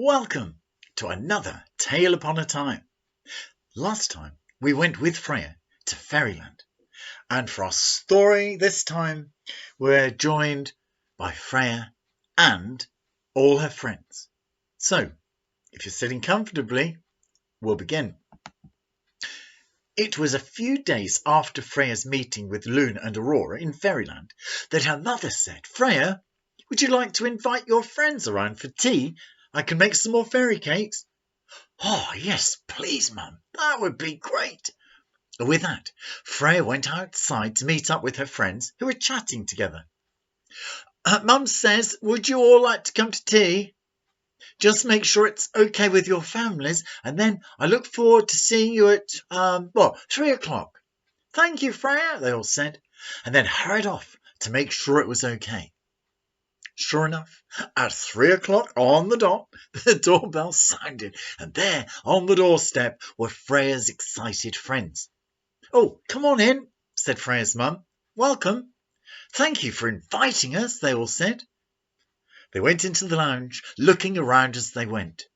Welcome to another Tale Upon a Time. Last time we went with Freya to Fairyland, and for our story this time we're joined by Freya and all her friends. So, if you're sitting comfortably, we'll begin. It was a few days after Freya's meeting with Luna and Aurora in Fairyland that her mother said, "Freya, would you like to invite your friends around for tea? I can make some more fairy cakes." "Oh, yes, please, Mum. That would be great." With that, Freya went outside to meet up with her friends who were chatting together. "Mum says, would you all like to come to tea? Just make sure it's okay with your families, and then I look forward to seeing you at, 3 o'clock. "Thank you, Freya," they all said, and then hurried off to make sure it was okay. Sure enough, at 3 o'clock on the dot, the doorbell sounded, and there on the doorstep were Freya's excited friends. "Oh, come on in," said Freya's mum. "Welcome. Thank you for inviting us," they all said. They went into the lounge, looking around as they went.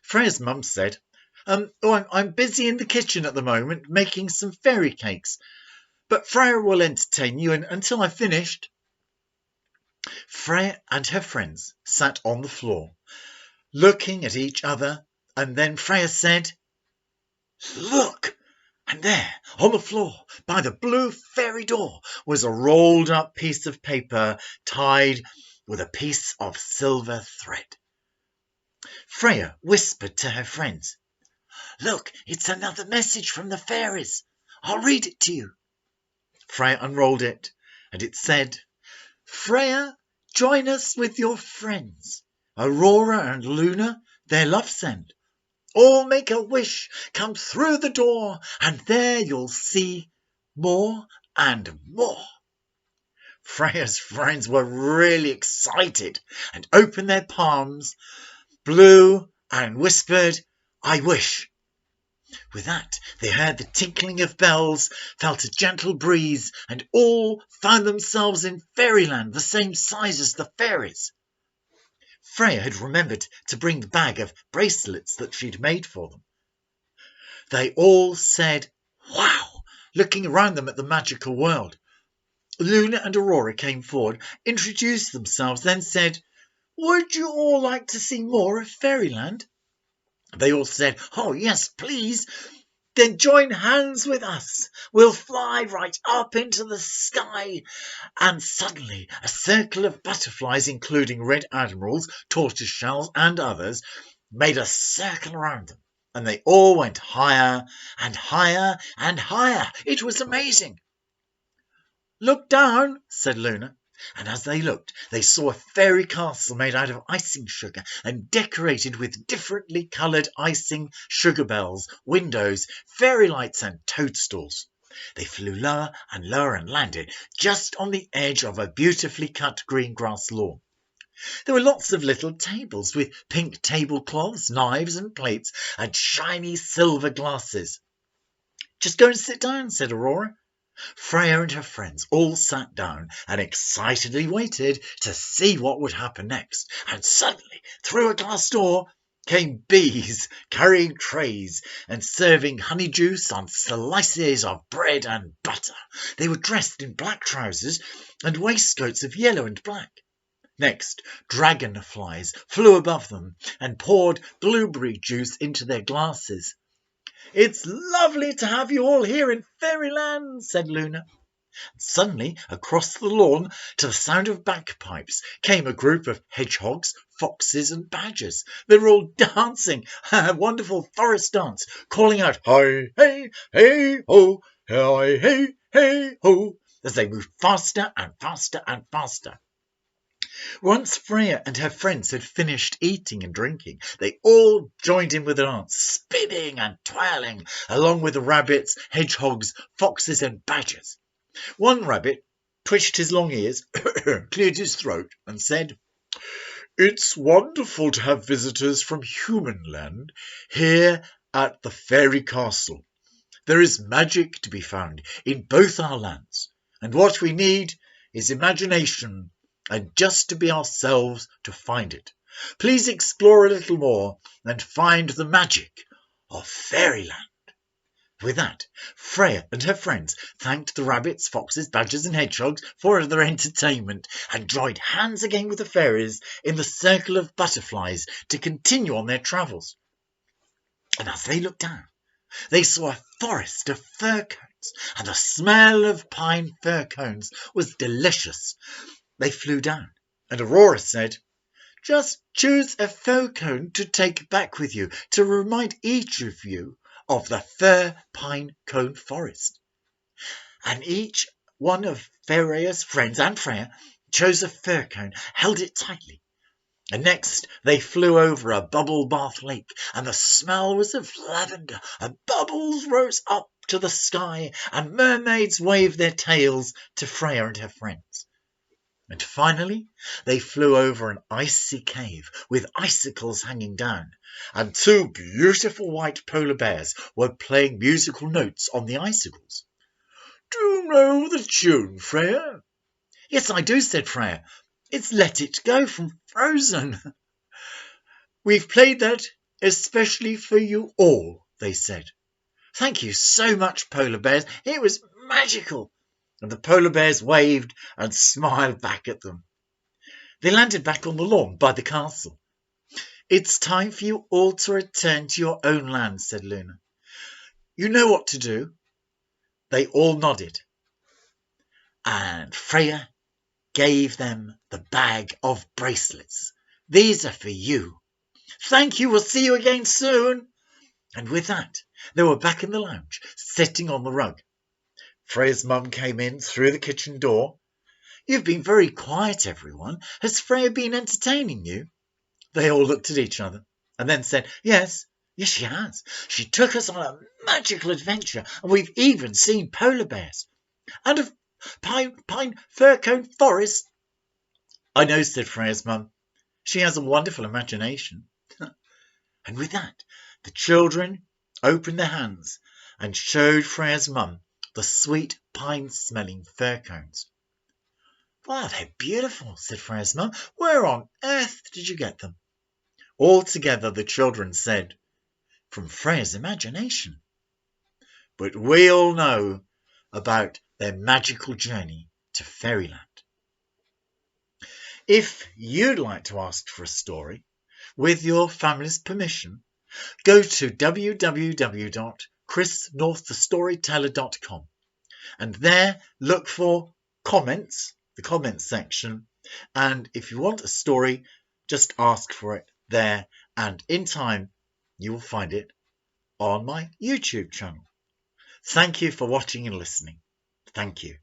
Freya's mum said, I'm busy in the kitchen at the moment, making some fairy cakes, but Freya will entertain you until I've finished." Freya and her friends sat on the floor, looking at each other, and then Freya said, "Look!" And there, on the floor, by the blue fairy door, was a rolled up piece of paper tied with a piece of silver thread. Freya whispered to her friends, "Look, it's another message from the fairies. I'll read it to you." Freya unrolled it, and it said, "Freya, join us with your friends. Aurora and Luna, their love send. All make a wish, come through the door, and there you'll see more and more." Freya's friends were really excited and opened their palms, blew and whispered, "I wish." With that, they heard the tinkling of bells, felt a gentle breeze, and all found themselves in Fairyland, the same size as the fairies. Freya had remembered to bring the bag of bracelets that she'd made for them. They all said, "Wow," looking around them at the magical world. Luna and Aurora came forward, introduced themselves, then said, "Would you all like to see more of Fairyland?" They all said, "Oh, yes, please." "Then join hands with us. We'll fly right up into the sky." And suddenly a circle of butterflies, including red admirals, tortoiseshells, and others, made a circle around them, and they all went higher and higher and higher. It was amazing. "Look down," said Luna. And as they looked, they saw a fairy castle made out of icing sugar and decorated with differently coloured icing, sugar bells, windows, fairy lights and toadstools. They flew lower and lower and landed just on the edge of a beautifully cut green grass lawn. There were lots of little tables with pink tablecloths, knives and plates, and shiny silver glasses. "Just go and sit down," said Aurora. Freya and her friends all sat down and excitedly waited to see what would happen next. And suddenly, through a glass door, came bees carrying trays and serving honey juice on slices of bread and butter. They were dressed in black trousers and waistcoats of yellow and black. Next, dragonflies flew above them and poured blueberry juice into their glasses. "It's lovely to have you all here in Fairyland," said Luna. Suddenly, across the lawn, to the sound of bagpipes, came a group of hedgehogs, foxes and badgers. They were all dancing a wonderful forest dance, calling out, "Hi, hey, hey, ho, hi, hey, hey, ho," as they moved faster and faster and faster. Once Freya and her friends had finished eating and drinking, they all joined in with the dance, spinning and twirling, along with the rabbits, hedgehogs, foxes and badgers. One rabbit twitched his long ears, cleared his throat, and said, "It's wonderful to have visitors from human land here at the fairy castle. There is magic to be found in both our lands, and what we need is imagination and just to be ourselves to find it. Please explore a little more and find the magic of fairyland. With that, Freya and her friends thanked the rabbits, foxes, badgers and hedgehogs for their entertainment and joined hands again with the fairies in the circle of butterflies to continue on their travels. And as they looked down, they saw a forest of fir cones, and the smell of pine fir cones was delicious. They flew down, and Aurora said, "Just choose a fir cone to take back with you to remind each of you of the fir pine cone forest." And each one of Freya's friends and Freya chose a fir cone, held it tightly. And next they flew over a bubble bath lake, and the smell was of lavender, and bubbles rose up to the sky, and mermaids waved their tails to Freya and her friends. And finally they flew over an icy cave with icicles hanging down, and two beautiful white polar bears were playing musical notes on the icicles. "Do you know the tune, Freya?" "Yes, I do," said Freya. "It's Let It Go from Frozen." "We've played that especially for you all," they said. "Thank you so much, polar bears. It was magical." And the polar bears waved and smiled back at them. They landed back on the lawn by the castle. "It's time for you all to return to your own land," said Luna. "You know what to do." They all nodded, and Freya gave them the bag of bracelets. "These are for you." "Thank you, we'll see you again soon." And with that, they were back in the lounge, sitting on the rug. Freya's mum came in through the kitchen door. "You've been very quiet, everyone. Has Freya been entertaining you?" They all looked at each other and then said, Yes, she has. She took us on a magical adventure, and we've even seen polar bears. And a pine fir cone forest." "I know," said Freya's mum. "She has a wonderful imagination." And with that, the children opened their hands and showed Freya's mum the sweet pine-smelling fir cones. "Wow, they're beautiful," said Freya's mum. "Where on earth did you get them?" All together the children said, "From Freya's imagination." But we all know about their magical journey to fairyland. If you'd like to ask for a story, with your family's permission, go to www.chrisnorththestoryteller.com and there look for comments, the comments section, and if you want a story, just ask for it there, and in time you will find it on my YouTube channel. Thank you for watching and listening. Thank you.